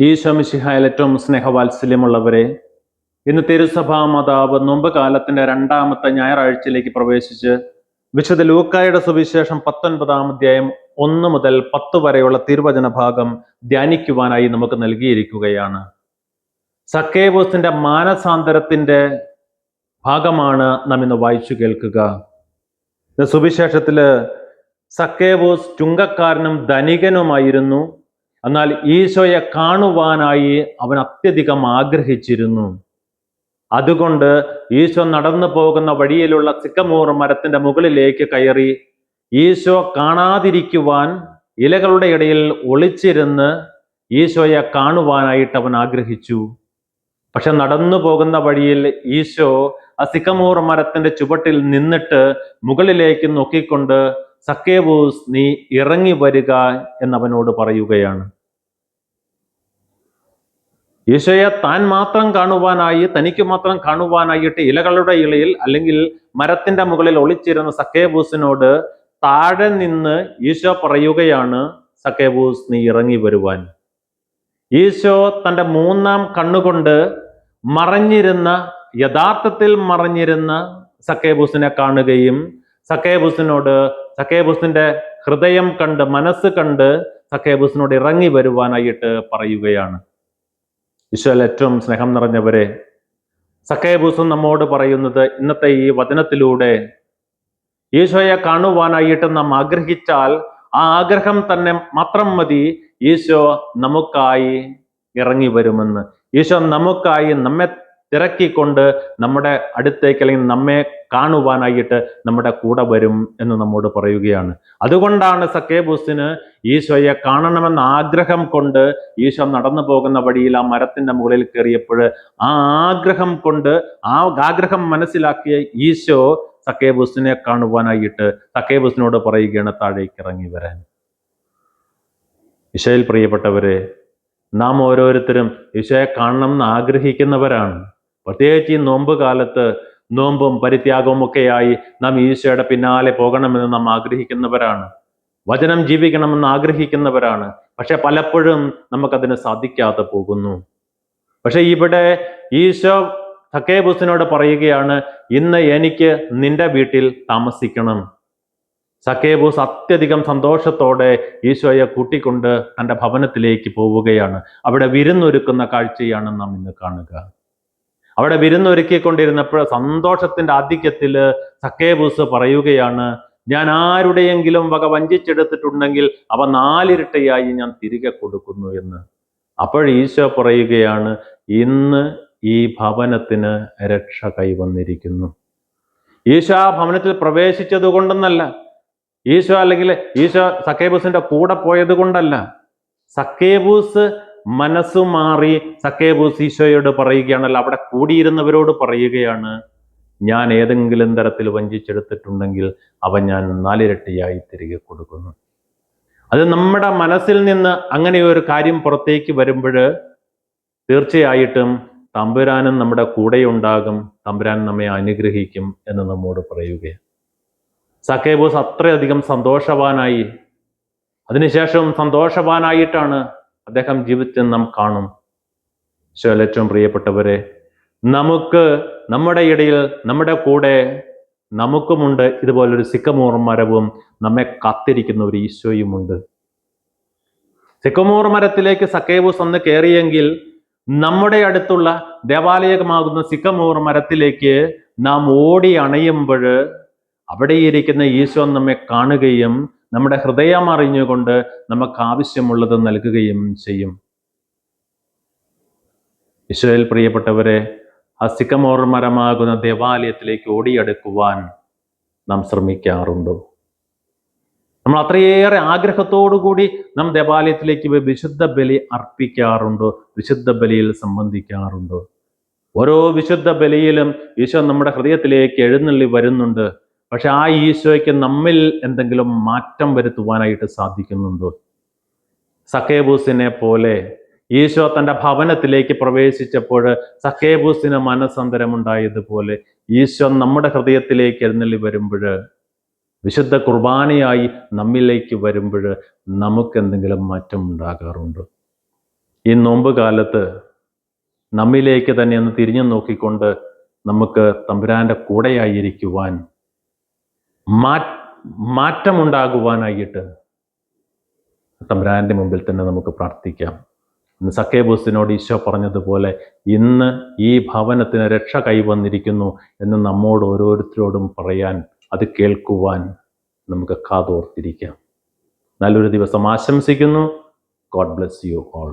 ഈശോ മിശിഹായിൽ ഏറ്റവും സ്നേഹവാത്സല്യമുള്ളവരെ, ഇന്ന് തിരുസഭാ മാതാവ് നോമ്പ് കാലത്തിന്റെ രണ്ടാമത്തെ ഞായറാഴ്ചയിലേക്ക് പ്രവേശിച്ച് വിശുദ്ധ ലൂക്കായുടെ സുവിശേഷം 19-ാം അധ്യായം 1 മുതൽ 10 വരെയുള്ള തിരുവചന ഭാഗം ധ്യാനിക്കുവാനായി നമുക്ക് നൽകിയിരിക്കുകയാണ്. സക്കേവൂസിന്റെ മാനസാന്തരത്തിന്റെ ഭാഗമാണ് നാം ഇന്ന് വായിച്ചു കേൾക്കുക. സുവിശേഷത്തില് സക്കേവൂസ് ചുങ്കക്കാരനും ധനികനുമായിരുന്നു. എന്നാൽ ഈശോയെ കാണുവാനായി അവൻ അത്യധികം ആഗ്രഹിച്ചിരുന്നു. അതുകൊണ്ട് ഈശോ നടന്നു പോകുന്ന വഴിയിലുള്ള സിക്കമോർ മരത്തിന്റെ മുകളിലേക്ക് കയറി ഈശോ കാണാതിരിക്കുവാൻ ഇലകളുടെ ഇടയിൽ ഒളിച്ചിരുന്ന് ഈശോയെ കാണുവാനായിട്ട് അവൻ ആഗ്രഹിച്ചു. പക്ഷെ നടന്നു പോകുന്ന വഴിയിൽ ഈശോ ആ സിക്കമോർ മരത്തിന്റെ ചുവട്ടിൽ നിന്നിട്ട് മുകളിലേക്ക് നോക്കിക്കൊണ്ട് സക്കേവൂസ്, നീ ഇറങ്ങി വരിക എന്നവനോട് പറയുകയാണ്. ഈശോയെ താൻ മാത്രം കാണുവാനായി, തനിക്ക് മാത്രം കാണുവാനായിട്ട് ഇലകളുടെ ഇളയിൽ അല്ലെങ്കിൽ മരത്തിന്റെ മുകളിൽ ഒളിച്ചിരുന്ന സക്കേവൂസിനോട് താഴെ നിന്ന് ഈശോ പറയുകയാണ്, സക്കേവൂസ്, നീ ഇറങ്ങി വരുവാൻ. ഈശോ തൻ്റെ മൂന്നാം കണ്ണുകൊണ്ട് യഥാർത്ഥത്തിൽ മറഞ്ഞിരുന്ന സക്കേവൂസിനെ കാണുകയും സക്കേവൂസിനോട്, സക്കേവൂസിന്റെ ഹൃദയം കണ്ട്, മനസ്സ് കണ്ട് സക്കേവൂസിനോട് ഇറങ്ങി വരുവാനായിട്ട് പറയുകയാണ്. ഈശോയിൽ ഏറ്റവും സ്നേഹം നിറഞ്ഞവരെ, സക്കേവൂസ് നമ്മോട് പറയുന്നത്, ഇന്നത്തെ ഈ വചനത്തിലൂടെ ഈശോയെ കാണുവാനായിട്ട് നാം ആഗ്രഹിച്ചാൽ ആ ആഗ്രഹം തന്നെ മാത്രം മതി ഈശോ നമുക്കായി ഇറങ്ങി വരുമെന്ന്. ഈശോ നമുക്കായി നമ്മെ തിരക്കിക്കൊണ്ട് നമ്മുടെ അടുത്തേക്ക് അല്ലെങ്കിൽ നമ്മെ കാണുവാനായിട്ട് നമ്മുടെ കൂടെ വരും എന്ന് നമ്മോട് പറയുകയാണ്. അതുകൊണ്ടാണ് സക്കേവൂസിന് ഈശോയെ കാണണമെന്ന ആഗ്രഹം കൊണ്ട് ഈശോ നടന്നു പോകുന്ന വഴിയിൽ ആ മരത്തിന്റെ മുകളിൽ കയറിയപ്പോൾ ആ ആഗ്രഹം മനസ്സിലാക്കിയ ഈശോ സക്കേവൂസിനെ കാണുവാനായിട്ട് സക്കേവൂസിനോട് പറയുകയാണ്, താഴേക്ക് ഇറങ്ങി വരാൻ. ഈശോയിൽ പ്രിയപ്പെട്ടവരെ, നാം ഓരോരുത്തരും ഈശോയെ കാണണമെന്ന് ആഗ്രഹിക്കുന്നവരാണ്. പ്രത്യേകിച്ച് ഈ നോമ്പ് കാലത്ത് നോമ്പും പരിത്യാഗവും ഒക്കെയായി നാം ഈശോയുടെ പിന്നാലെ പോകണമെന്ന് നാം ആഗ്രഹിക്കുന്നവരാണ്. വചനം ജീവിക്കണമെന്ന് ആഗ്രഹിക്കുന്നവരാണ്. പക്ഷെ പലപ്പോഴും നമുക്കതിന് സാധിക്കാതെ പോകുന്നു. പക്ഷെ ഇവിടെ ഈശോ സക്കേവൂസിനോട് പറയുകയാണ്, ഇന്ന് എനിക്ക് നിന്റെ വീട്ടിൽ താമസിക്കണം. സക്കേവൂസ് അത്യധികം സന്തോഷത്തോടെ ഈശോയെ കൂട്ടിക്കൊണ്ട് തൻ്റെ ഭവനത്തിലേക്ക് പോവുകയാണ്. അവിടെ വിരുന്നൊരുക്കുന്ന കാഴ്ചയാണ് നാം ഇന്ന് കാണുക. അവിടെ വിരുന്നൊരുക്കിക്കൊണ്ടിരുന്നപ്പോൾ സന്തോഷത്തിന്റെ ആധിക്യത്തില് സക്കേവൂസ് പറയുകയാണ്, ഞാൻ ആരുടെയെങ്കിലും വക വഞ്ചിച്ചെടുത്തിട്ടുണ്ടെങ്കിൽ അവ 4 ഇരട്ടിയായി ഞാൻ തിരികെ കൊടുക്കുന്നു എന്ന്. അപ്പോൾ ഈശോ പറയുകയാണ്, ഇന്ന് ഈ ഭവനത്തിന് രക്ഷ കൈവന്നിരിക്കുന്നു. ഈശോ ആ ഭവനത്തിൽ പ്രവേശിച്ചത് കൊണ്ടെന്നല്ല, ഈശോ സക്കേവൂസിന്റെ കൂടെ പോയത് കൊണ്ടല്ല. സക്കേവൂസ് മനസ്സു മാറി സക്കേവൂസ് ഈശോയോട് പറയുകയാണല്ലോ, അവിടെ കൂടിയിരുന്നവരോട് പറയുകയാണ്, ഞാൻ ഏതെങ്കിലും തരത്തിൽ വഞ്ചിച്ചെടുത്തിട്ടുണ്ടെങ്കിൽ അവ ഞാൻ 4 ഇരട്ടിയായി തിരികെ കൊടുക്കുന്നു. അത് നമ്മുടെ മനസ്സിൽ നിന്ന് അങ്ങനെ ഒരു കാര്യം പുറത്തേക്ക് വരുമ്പോൾ തീർച്ചയായിട്ടും തമ്പുരാനും നമ്മുടെ കൂടെ ഉണ്ടാകും, തമ്പുരാൻ നമ്മെ അനുഗ്രഹിക്കും എന്ന് നമ്മോട് പറയുകയാണ്. സക്കേവൂസ് അത്രയധികം സന്തോഷവാനായി. അതിനുശേഷം സന്തോഷവാനായിട്ടാണ് അദ്ദേഹം ജീവിച്ചെന്ന് നാം കാണും. ഈശോയിൽ ഏറ്റവും പ്രിയപ്പെട്ടവരെ, നമുക്ക് നമ്മുടെ ഇടയിൽ, നമ്മുടെ കൂടെ നമുക്കുമുണ്ട് ഇതുപോലൊരു സിക്കമോർ മരവും നമ്മെ കാത്തിരിക്കുന്ന ഒരു ഈശോയുമുണ്ട്. സിക്കമോർ മരത്തിലേക്ക് സക്കേവൂസ് അന്ന് കയറിയെങ്കിൽ നമ്മുടെ അടുത്തുള്ള ദേവാലയമാകുന്ന സിക്കമോർ മരത്തിലേക്ക് നാം ഓടി അണയുമ്പോൾ അവിടെ ഇരിക്കുന്ന ഈശോ നമ്മെ കാണുകയും നമ്മുടെ ഹൃദയം അറിഞ്ഞുകൊണ്ട് നമുക്ക് ആവശ്യമുള്ളത് നൽകുകയും ചെയ്യും. ഈശോയിൽ പ്രിയപ്പെട്ടവരെ, ആ സിക്കമോർ മരമാകുന്ന ദേവാലയത്തിലേക്ക് ഓടിയെടുക്കുവാൻ നാം ശ്രമിക്കാറുണ്ടോ? നമ്മൾ അത്രയേറെ ആഗ്രഹത്തോടുകൂടി നാം ദേവാലയത്തിലേക്ക് വിശുദ്ധ ബലി അർപ്പിക്കാറുണ്ടോ? വിശുദ്ധ ബലിയിൽ സംബന്ധിക്കാറുണ്ടോ? ഓരോ വിശുദ്ധ ബലിയിലും ഈശോ നമ്മുടെ ഹൃദയത്തിലേക്ക് എഴുന്നള്ളി വരുന്നുണ്ട്. പക്ഷെ ആ ഈശോയ്ക്ക് നമ്മിൽ എന്തെങ്കിലും മാറ്റം വരുത്തുവാനായിട്ട് സാധിക്കുന്നുണ്ടോ? സക്കേവൂസിനെ പോലെ ഈശോ തൻ്റെ ഭവനത്തിലേക്ക് പ്രവേശിച്ചപ്പോൾ സക്കേവൂസിന് മനസ്സന്തരമുണ്ടായതുപോലെ ഈശോ നമ്മുടെ ഹൃദയത്തിലേക്ക് എഴുന്നള്ളി വരുമ്പോൾ, വിശുദ്ധ കുർബാനയായി നമ്മിലേക്ക് വരുമ്പോൾ നമുക്ക് എന്തെങ്കിലും മാറ്റം ഉണ്ടാകാറുണ്ടോ? ഈ നോമ്പ് കാലത്ത് നമ്മിലേക്ക് തന്നെ ഒന്ന് തിരിഞ്ഞു നോക്കിക്കൊണ്ട് നമുക്ക് തമ്പുരാന്റെ കൂടെയായിരിക്കുവാൻ, മാറ്റമുണ്ടാകുവാനായിട്ട് തമ്പുരാന്റെ മുമ്പിൽ തന്നെ നമുക്ക് പ്രാർത്ഥിക്കാം. ഇന്ന് സക്കേബൂസിനോട് ഈശോ പറഞ്ഞതുപോലെ ഇന്ന് ഈ ഭവനത്തിന് രക്ഷ കൈവന്നിരിക്കുന്നു എന്ന് നമ്മോട് ഓരോരുത്തരോടും പറയാൻ, അത് കേൾക്കുവാൻ നമുക്ക് കാതോർത്തിരിക്കാം. നല്ലൊരു ദിവസം ആശംസിക്കുന്നു. God bless you all.